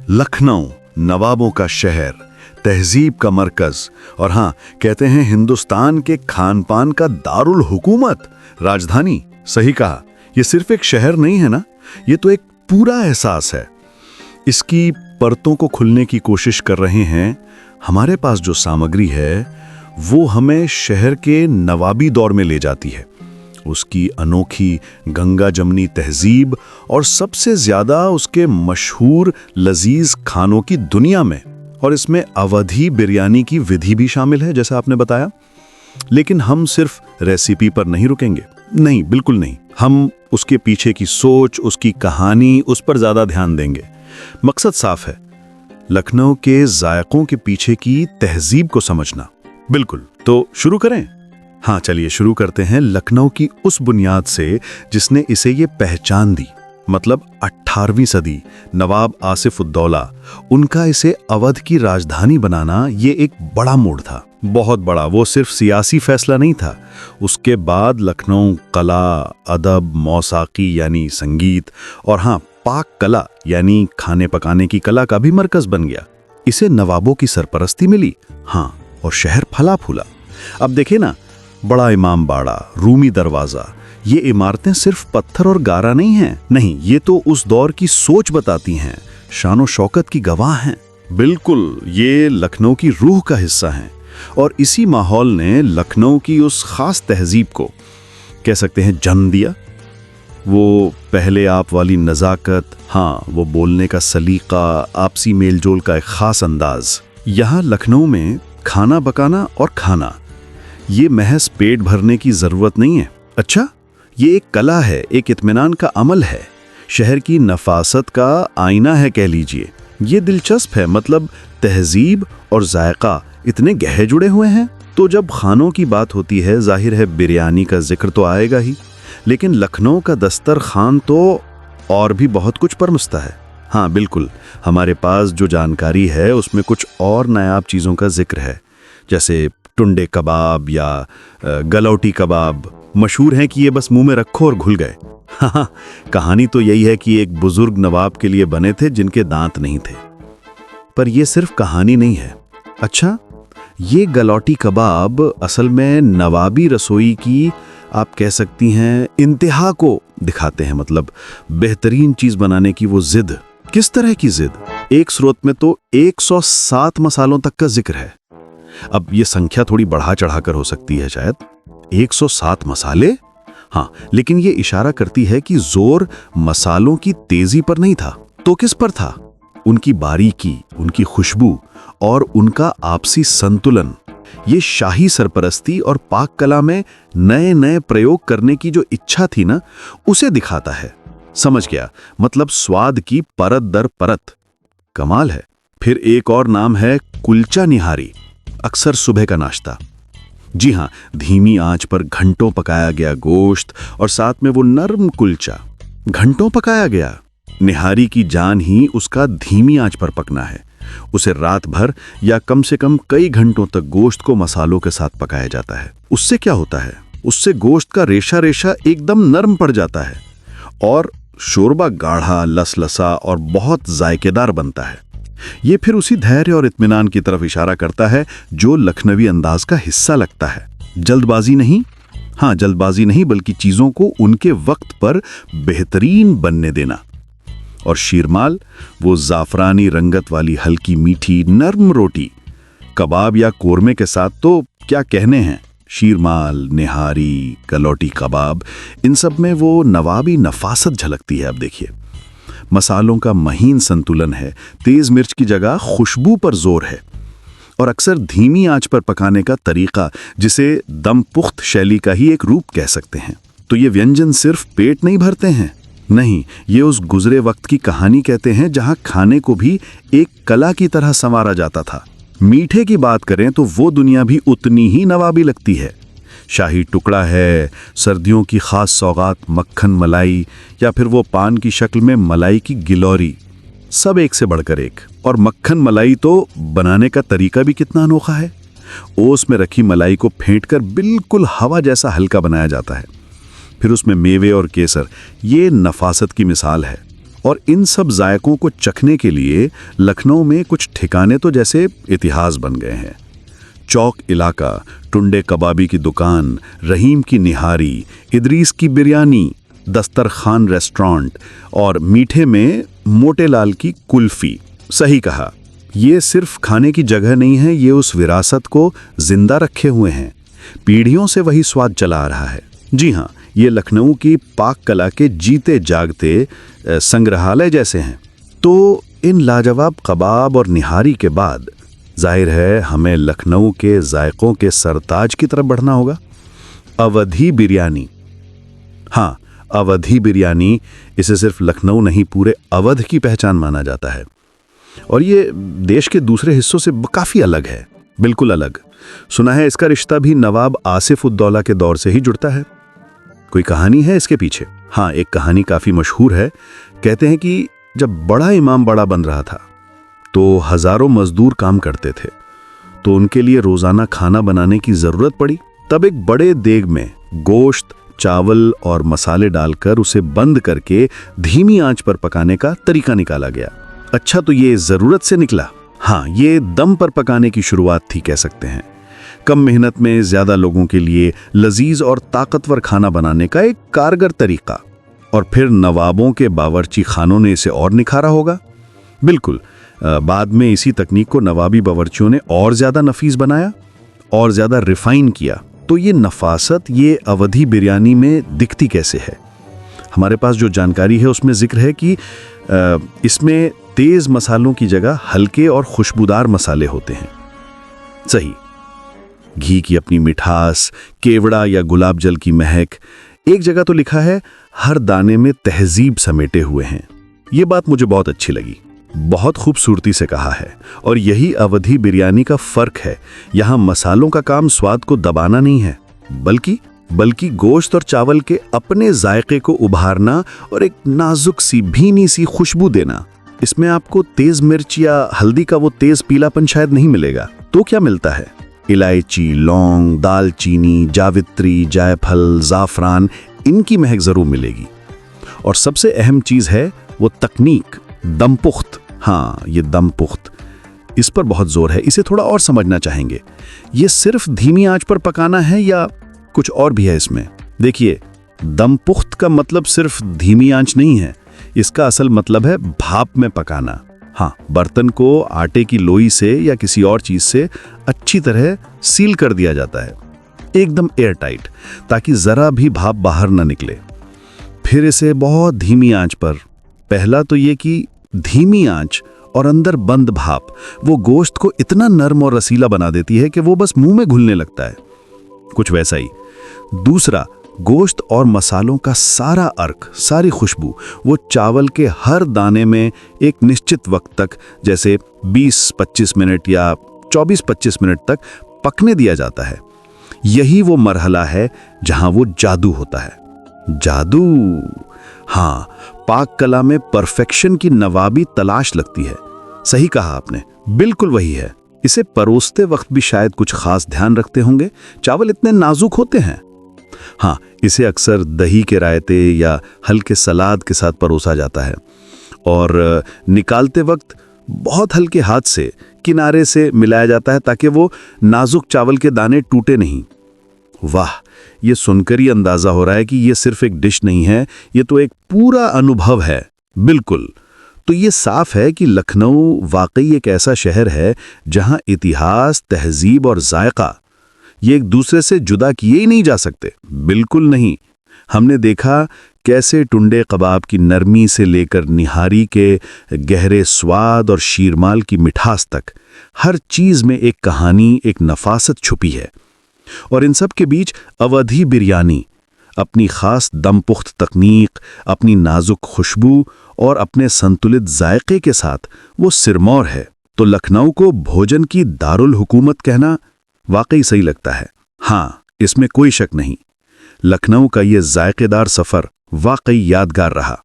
लखनऊ, नवाबों का शहर, तहजीब का मरकज और हाँ, कहते हैं हिंदुस्तान के खान पान का दारुल हुकूमत, राजधानी। सही कहा, ये सिर्फ एक शहर नहीं है ना, ये तो एक पूरा एहसास है। इसकी परतों को खुलने की कोशिश कर रहे हैं। हमारे पास जो सामग्री है वो हमें शहर के नवाबी दौर में ले जाती है, उसकी अनोखी गंगा जमनी तहजीब और सबसे ज्यादा उसके मशहूर लजीज खानों की दुनिया में। और इसमें अवधी बिरयानी की विधि भी शामिल है, जैसा आपने बताया। लेकिन हम सिर्फ रेसिपी पर नहीं रुकेंगे, नहीं, बिल्कुल नहीं। हम उसके पीछे की सोच, उसकी कहानी, उस पर ज्यादा ध्यान देंगे। मकसद साफ है, लखनऊ के जायकों के पीछे की तहजीब को समझना। बिल्कुल, तो शुरू करें। हाँ, चलिए शुरू करते हैं लखनऊ की उस बुनियाद से जिसने इसे ये पहचान दी। मतलब 18वीं सदी, नवाब आसिफ उद्दौला, उनका इसे अवध की राजधानी बनाना ये एक बड़ा मोड़ था, बहुत बड़ा। वो सिर्फ सियासी फैसला नहीं था। उसके बाद लखनऊ कला, अदब, मौसाकी यानी संगीत और हाँ, पाक कला यानी खाने पकाने की कला का भी मरकज बन गया। इसे नवाबों की सरपरस्ती मिली, हाँ, और शहर फला फूला। अब देखे ना, बड़ा इमाम बाड़ा, रूमी दरवाजा, ये इमारतें सिर्फ पत्थर और गारा नहीं हैं। नहीं, ये तो उस दौर की सोच बताती हैं, शानो शौकत की गवाह हैं। बिल्कुल, ये लखनऊ की रूह का हिस्सा हैं। और इसी माहौल ने लखनऊ की उस खास तहजीब को, कह सकते हैं, जन्म दिया। वो पहले आप वाली नज़ाकत, हाँ, वो बोलने का सलीका, आपसी मेलजोल का एक खास अंदाज। यहाँ लखनऊ में खाना पकाना और खाना, ये महज पेट भरने की ज़रूरत नहीं है। अच्छा, ये एक कला है, एक इत्मीनान का अमल है, शहर की नफासत का आईना है, कह लीजिए। ये दिलचस्प है, मतलब तहजीब और जायका इतने गहरे जुड़े हुए हैं। तो जब खानों की बात होती है, जाहिर है बिरयानी का जिक्र तो आएगा ही, लेकिन लखनऊ का दस्तरखान तो और भी बहुत कुछ परमसता है। हाँ बिल्कुल, हमारे पास जो जानकारी है उसमें कुछ और नायाब चीज़ों का जिक्र है, जैसे टुंडे कबाब या गलौटी कबाब। मशहूर हैं कि ये बस मुंह में रखो और घुल गए। हाँ, कहानी तो यही है कि एक बुजुर्ग नवाब के लिए बने थे जिनके दांत नहीं थे। पर ये सिर्फ कहानी नहीं है। अच्छा, ये गलौटी कबाब असल में नवाबी रसोई की, आप कह सकती हैं, इंतहा को दिखाते हैं। मतलब बेहतरीन चीज बनाने की वो जिद। किस तरह की जिद? एक स्रोत में तो 107 मसालों तक का जिक्र है। अब ये संख्या थोड़ी बढ़ा चढ़ाकर हो सकती है शायद, 107 मसाले। हाँ, लेकिन ये इशारा करती है कि जोर मसालों की तेजी पर नहीं था, तो किस पर था? उनकी बारीकी, उनकी खुशबू और उनका आपसी संतुलन। ये शाही सरपरस्ती और पाक कला में नए नए प्रयोग करने की जो इच्छा थी ना, उसे दिखाता है। समझ गया, मतलब स्वाद की परत दर परत। कमाल है। फिर एक और नाम है कुलचा निहारी, अक्सर सुबह का नाश्ता। जी हाँ, धीमी आंच पर घंटों पकाया गया गोश्त और साथ में वो नरम कुलचा। घंटों पकाया गया, निहारी की जान ही उसका धीमी आंच पर पकना है। उसे रात भर या कम से कम कई घंटों तक गोश्त को मसालों के साथ पकाया जाता है। उससे क्या होता है? उससे गोश्त का रेशा रेशा एकदम नरम पड़ जाता है और शोरबा गाढ़ा, लसलसा और बहुत जायकेदार बनता है। ये फिर उसी धैर्य और इत्मीनान की तरफ इशारा करता है जो लखनवी अंदाज का हिस्सा लगता है। जल्दबाजी नहीं, हाँ जल्दबाजी नहीं, बल्कि चीजों को उनके वक्त पर बेहतरीन बनने देना। और शीरमाल, वो जाफरानी रंगत वाली हल्की मीठी नरम रोटी, कबाब या कोरमे के साथ तो क्या कहने हैं। शीरमाल, निहारी, गलौटी कबाब, इन सब में वो नवाबी नफासत झलकती है। अब देखिए, मसालों का महीन संतुलन है, तेज मिर्च की जगह खुशबू पर जोर है और अक्सर धीमी आंच पर पकाने का तरीका, जिसे दम पुख्त शैली का ही एक रूप कह सकते हैं। तो ये व्यंजन सिर्फ पेट नहीं भरते हैं, नहीं, ये उस गुजरे वक्त की कहानी कहते हैं जहां खाने को भी एक कला की तरह संवारा जाता था। मीठे की बात करें तो वो दुनिया भी उतनी ही नवाबी लगती है। शाही टुकड़ा है, सर्दियों की खास सौगात मक्खन मलाई, या फिर वो पान की शक्ल में मलाई की गिलौरी, सब एक से बढ़कर एक। और मक्खन मलाई तो बनाने का तरीका भी कितना अनोखा है। ओस में रखी मलाई को फेंटकर बिल्कुल हवा जैसा हल्का बनाया जाता है, फिर उसमें मेवे और केसर, ये नफासत की मिसाल है। और इन सब जायकों को चखने के लिए लखनऊ में कुछ ठिकाने तो जैसे इतिहास बन गए हैं। चौक इलाका, टुंडे कबाबी की दुकान, रहीम की निहारी, इदरीस की बिरयानी, दस्तरखान रेस्टोरेंट और मीठे में मोटेलाल की कुल्फी। सही कहा, ये सिर्फ खाने की जगह नहीं है, ये उस विरासत को जिंदा रखे हुए हैं। पीढ़ियों से वही स्वाद चला आ रहा है। जी हाँ, ये लखनऊ की पाक कला के जीते जागते संग्रहालय जैसे हैं। तो इन लाजवाब कबाब और निहारी के बाद जाहिर है हमें लखनऊ के जायकों के सरताज की तरफ बढ़ना होगा। अवधी बिरयानी। हाँ, अवधी बिरयानी, इसे सिर्फ लखनऊ नहीं पूरे अवध की पहचान माना जाता है। और ये देश के दूसरे हिस्सों से काफ़ी अलग है, बिल्कुल अलग। सुना है इसका रिश्ता भी नवाब आसिफ उद्दौला के दौर से ही जुड़ता है। कोई कहानी है इसके पीछे? हाँ, एक कहानी काफ़ी मशहूर है। कहते हैं कि जब बड़ा इमाम बड़ा बन रहा था तो हज़ारों मजदूर काम करते थे, तो उनके लिए रोज़ाना खाना बनाने की ज़रूरत पड़ी। तब एक बड़े देग में गोश्त, चावल और मसाले डालकर उसे बंद करके धीमी आंच पर पकाने का तरीका निकाला गया। अच्छा, तो ये ज़रूरत से निकला। हाँ, ये दम पर पकाने की शुरुआत थी, कह सकते हैं। कम मेहनत में ज़्यादा लोगों के लिए लजीज और ताकतवर खाना बनाने का एक कारगर तरीका। और फिर नवाबों के बावर्ची खानों ने इसे और निखारा होगा। बिल्कुल, बाद में इसी तकनीक को नवाबी बावर्चियों ने और ज़्यादा नफीस बनाया और ज़्यादा रिफाइन किया। तो ये नफासत ये अवधी बिरयानी में दिखती कैसे है? हमारे पास जो जानकारी है उसमें जिक्र है कि इसमें तेज़ मसालों की जगह हल्के और खुशबूदार मसाले होते हैं। सही, घी की अपनी मिठास, केवड़ा या गुलाब जल की महक। एक जगह तो लिखा है हर दाने में तहजीब समेटे हुए हैं। ये बात मुझे बहुत अच्छी लगी, बहुत खूबसूरती से कहा है। और यही अवधी बिरयानी का फर्क है। यहाँ मसालों का काम स्वाद को दबाना नहीं है, बल्कि गोश्त और चावल के अपने जायके को उभारना और एक नाजुक सी भीनी सी खुशबू देना। इसमें आपको तेज मिर्च या हल्दी का वो तेज पीलापन शायद नहीं मिलेगा। तो क्या मिलता है? इलायची, लौंग, दालचीनी, जावित्री, जायफल, जाफरान, इनकी महक जरूर मिलेगी। और सबसे अहम चीज है वो तकनीक, दमपुख्त। हाँ, ये दमपुख्त, इस पर बहुत जोर है। इसे थोड़ा और समझना चाहेंगे। ये सिर्फ धीमी आंच पर पकाना है या कुछ और भी है इसमें? देखिए, दमपुख्त का मतलब सिर्फ धीमी आंच नहीं है। इसका असल मतलब है भाप में पकाना। हाँ, बर्तन को आटे की लोई से या किसी और चीज से अच्छी तरह सील कर दिया जाता है, एकदम एयर टाइट, ताकि जरा भी भाप बाहर ना निकले। फिर इसे बहुत धीमी आंच पर, पहला तो ये कि धीमी आंच और अंदर बंद भाप वो गोश्त को इतना नरम और रसीला बना देती है कि वो बस मुंह में घुलने लगता है, कुछ वैसा ही। दूसरा, गोश्त और मसालों का सारा अर्क, सारी खुशबू वो चावल के हर दाने में एक निश्चित वक्त तक, जैसे 20-25 मिनट या 24-25 मिनट तक पकने दिया जाता है। यही वो मरहला है जहां वो जादू होता है। जादू, हाँ, पाक कला में परफेक्शन की नवाबी तलाश लगती है। सही कहा आपने, बिल्कुल वही है। इसे परोसते वक्त भी शायद कुछ खास ध्यान रखते होंगे, चावल इतने नाजुक होते हैं। हाँ, इसे अक्सर दही के रायते या हल्के सलाद के साथ परोसा जाता है और निकालते वक्त बहुत हल्के हाथ से किनारे से मिलाया जाता है ताकि वो नाजुक चावल के दाने टूटे नहीं। वाह, ये सुनकर ही अंदाजा हो रहा है कि ये सिर्फ एक डिश नहीं है, ये तो एक पूरा अनुभव है। बिल्कुल, तो ये साफ है कि लखनऊ वाकई एक ऐसा शहर है जहां इतिहास, तहजीब और जायका ये एक दूसरे से जुदा किए ही नहीं जा सकते। बिल्कुल नहीं। हमने देखा कैसे टुंडे कबाब की नरमी से लेकर निहारी के गहरे स्वाद और शीरमाल की मिठास तक हर चीज में एक कहानी, एक नफासत छुपी है। और इन सब के बीच अवधी बिरयानी अपनी खास दमपुख्त तकनीक, अपनी नाजुक खुशबू और अपने संतुलित जायके के साथ वो सिरमौर है। तो लखनऊ को भोजन की दारुल हुकूमत कहना वाकई सही लगता है। हाँ, इसमें कोई शक नहीं। लखनऊ का ये जायकेदार सफर वाकई यादगार रहा।